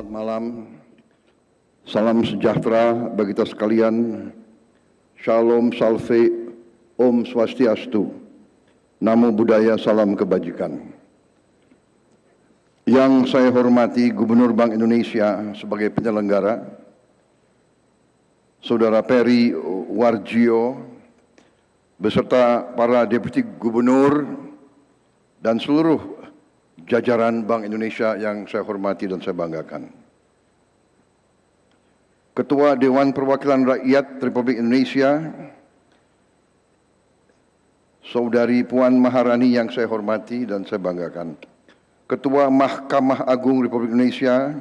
Selamat malam, salam sejahtera bagi kita sekalian, Shalom, Salve, Om Swastiastu, Namo Buddhaya, salam kebajikan. Yang saya hormati Gubernur Bank Indonesia sebagai penyelenggara, Saudara Peri Warjio, beserta para Deputi Gubernur dan seluruh jajaran Bank Indonesia yang saya hormati dan saya banggakan. Ketua Dewan Perwakilan Rakyat Republik Indonesia, Saudari Puan Maharani yang saya hormati dan saya banggakan. Ketua Mahkamah Agung Republik Indonesia,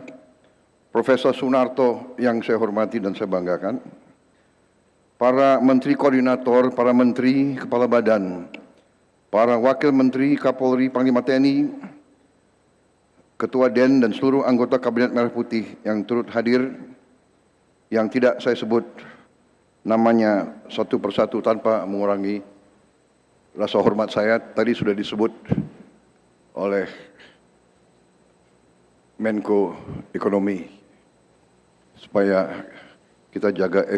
Profesor Sunarto yang saya hormati dan saya banggakan. Para Menteri Koordinator, para Menteri, Kepala Badan, para Wakil Menteri, Kapolri, Panglima TNI, Ketua DEN dan seluruh anggota Kabinet Merah Putih yang turut hadir, yang tidak saya sebut namanya satu persatu tanpa mengurangi rasa hormat saya, tadi sudah disebut oleh Menko Ekonomi, supaya kita jaga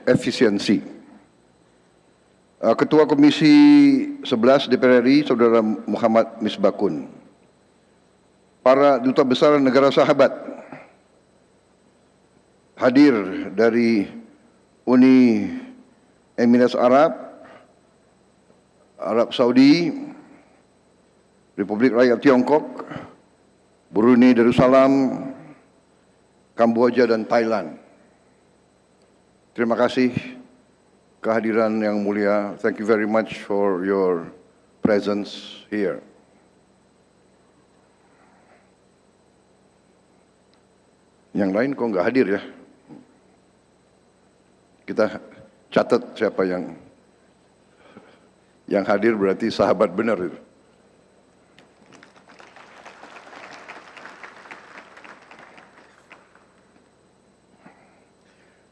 efisiensi. Ketua Komisi 11 DPR RI, Saudara Muhammad Misbakun. Para Duta Besar Negara Sahabat hadir dari Uni Emirat Arab, Arab Saudi, Republik Rakyat Tiongkok, Brunei Darussalam, Kamboja dan Thailand. Terima kasih kehadiran yang mulia. Thank you very much for your presence here. Yang lain kok nggak hadir ya? Kita catat siapa yang hadir, berarti sahabat benar itu.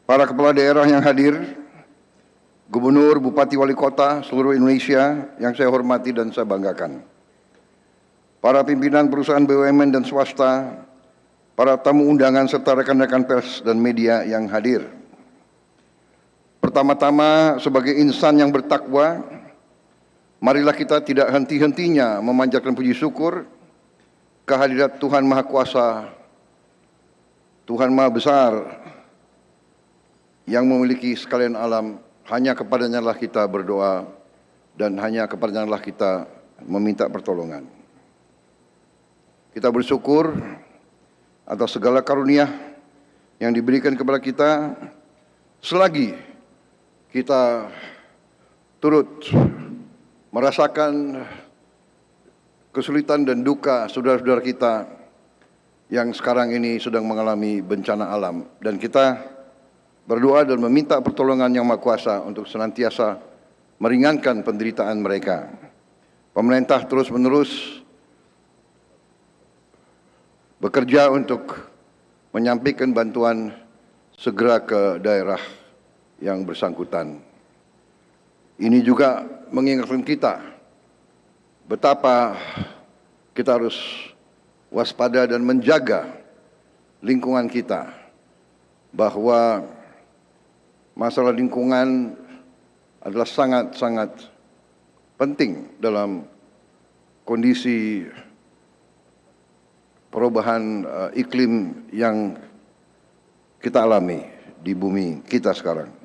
Para kepala daerah yang hadir, gubernur, bupati, wali kota seluruh Indonesia yang saya hormati dan saya banggakan. Para pimpinan perusahaan BUMN dan swasta, para tamu undangan serta rekan-rekan pers dan media yang hadir. Pertama-tama, sebagai insan yang bertakwa, marilah kita tidak henti-hentinya memanjatkan puji syukur kehadirat Tuhan Maha Kuasa, Tuhan Maha Besar, yang memiliki sekalian alam. Hanya kepadanya lah kita berdoa dan hanya kepadanya lah kita meminta pertolongan. Kita bersyukur atas segala karunia yang diberikan kepada kita selagi kita turut merasakan kesulitan dan duka saudara-saudara kita yang sekarang ini sedang mengalami bencana alam, dan kita berdoa dan meminta pertolongan Yang Maha Kuasa untuk senantiasa meringankan penderitaan mereka. Pemerintah terus-menerus bekerja untuk menyampaikan bantuan segera ke daerah yang bersangkutan. Ini juga mengingatkan kita betapa kita harus waspada dan menjaga lingkungan kita, bahwa masalah lingkungan adalah sangat-sangat penting dalam kondisi perubahan iklim yang kita alami di bumi kita sekarang.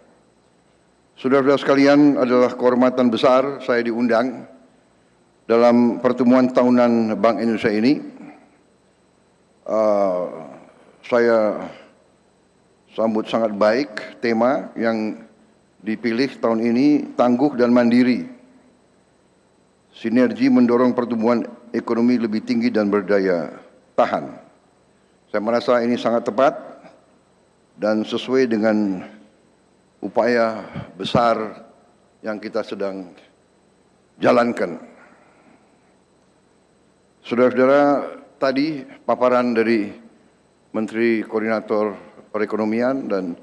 Saudara-saudara sekalian, adalah kehormatan besar saya diundang dalam pertemuan tahunan Bank Indonesia ini. Saya sambut sangat baik tema yang dipilih tahun ini, tangguh dan mandiri. Sinergi mendorong pertumbuhan ekonomi lebih tinggi dan berdaya tahan. Saya merasa ini sangat tepat dan sesuai dengan upaya besar yang kita sedang jalankan. Saudara-saudara, tadi paparan dari Menteri Koordinator Perekonomian dan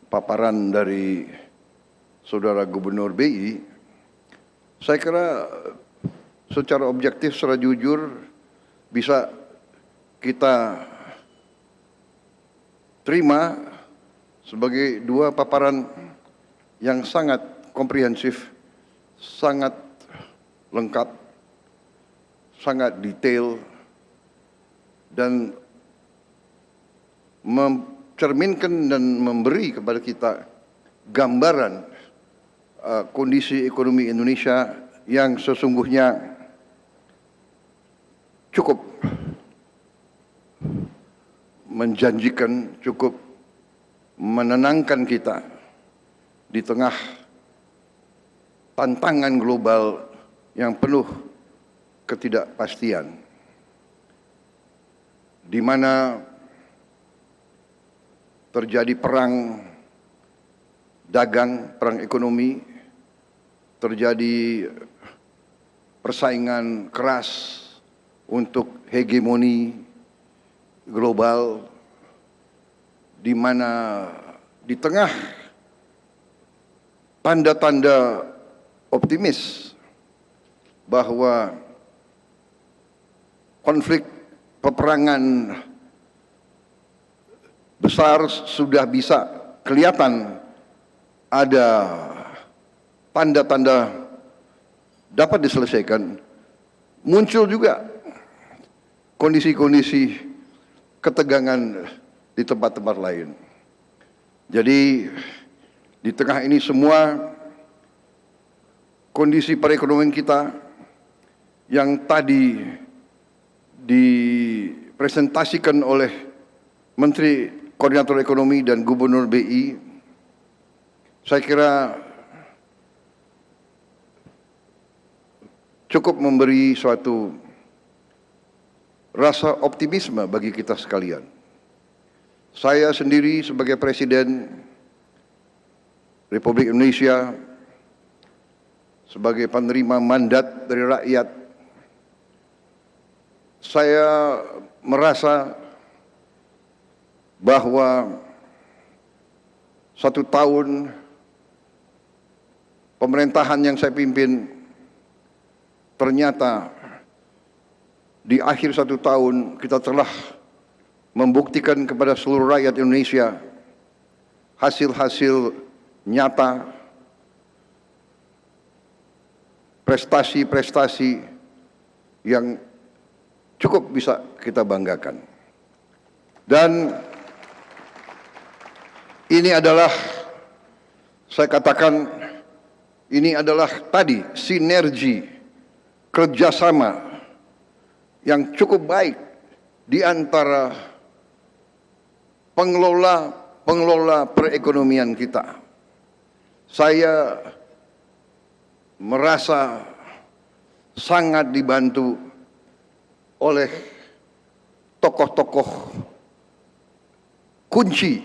paparan dari Saudara Gubernur BI, saya kira secara objektif, secara jujur bisa kita terima sebagai dua paparan yang sangat komprehensif, sangat lengkap, sangat detail, dan mencerminkan dan memberi kepada kita gambaran kondisi ekonomi Indonesia yang sesungguhnya cukup menjanjikan, cukup menenangkan kita di tengah tantangan global yang penuh ketidakpastian, di mana terjadi perang dagang, perang ekonomi, terjadi persaingan keras untuk hegemoni global, di mana di tengah tanda-tanda optimis bahwa konflik peperangan besar sudah bisa kelihatan, ada tanda-tanda dapat diselesaikan, muncul juga kondisi-kondisi ketegangan di tempat-tempat lain. Jadi di tengah ini semua, kondisi perekonomian kita yang tadi dipresentasikan oleh Menteri Koordinator Ekonomi dan Gubernur BI, saya kira cukup memberi suatu rasa optimisme bagi kita sekalian. Saya sendiri sebagai Presiden Republik Indonesia, sebagai penerima mandat dari rakyat, saya merasa bahwa 1 tahun pemerintahan yang saya pimpin, ternyata di akhir 1 tahun kita telah membuktikan kepada seluruh rakyat Indonesia hasil-hasil nyata, prestasi-prestasi yang cukup bisa kita banggakan. Dan ini adalah, saya katakan, ini adalah tadi sinergi kerjasama yang cukup baik di antara pengelola perekonomian kita. Saya merasa sangat dibantu oleh tokoh-tokoh kunci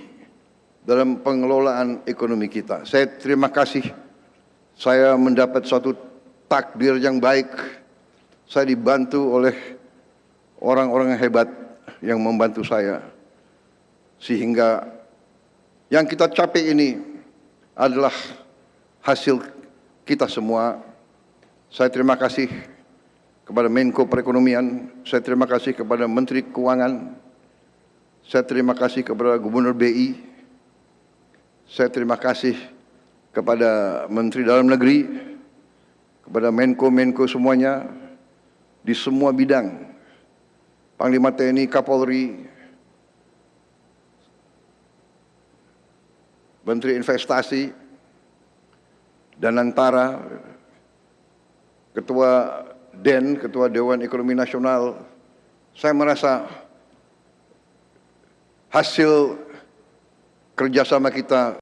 dalam pengelolaan ekonomi kita. Saya terima kasih, saya mendapat suatu takdir yang baik. Saya dibantu oleh orang-orang yang hebat yang membantu saya, sehingga yang kita capai ini adalah hasil kita semua. Saya terima kasih kepada Menko Perekonomian, saya terima kasih kepada Menteri Keuangan, saya terima kasih kepada Gubernur BI, saya terima kasih kepada Menteri Dalam Negeri, kepada Menko semuanya di semua bidang, Panglima TNI, Kapolri, Menteri Investasi dan Antara, Ketua DEN, Ketua Dewan Ekonomi Nasional. Saya merasa hasil kerjasama kita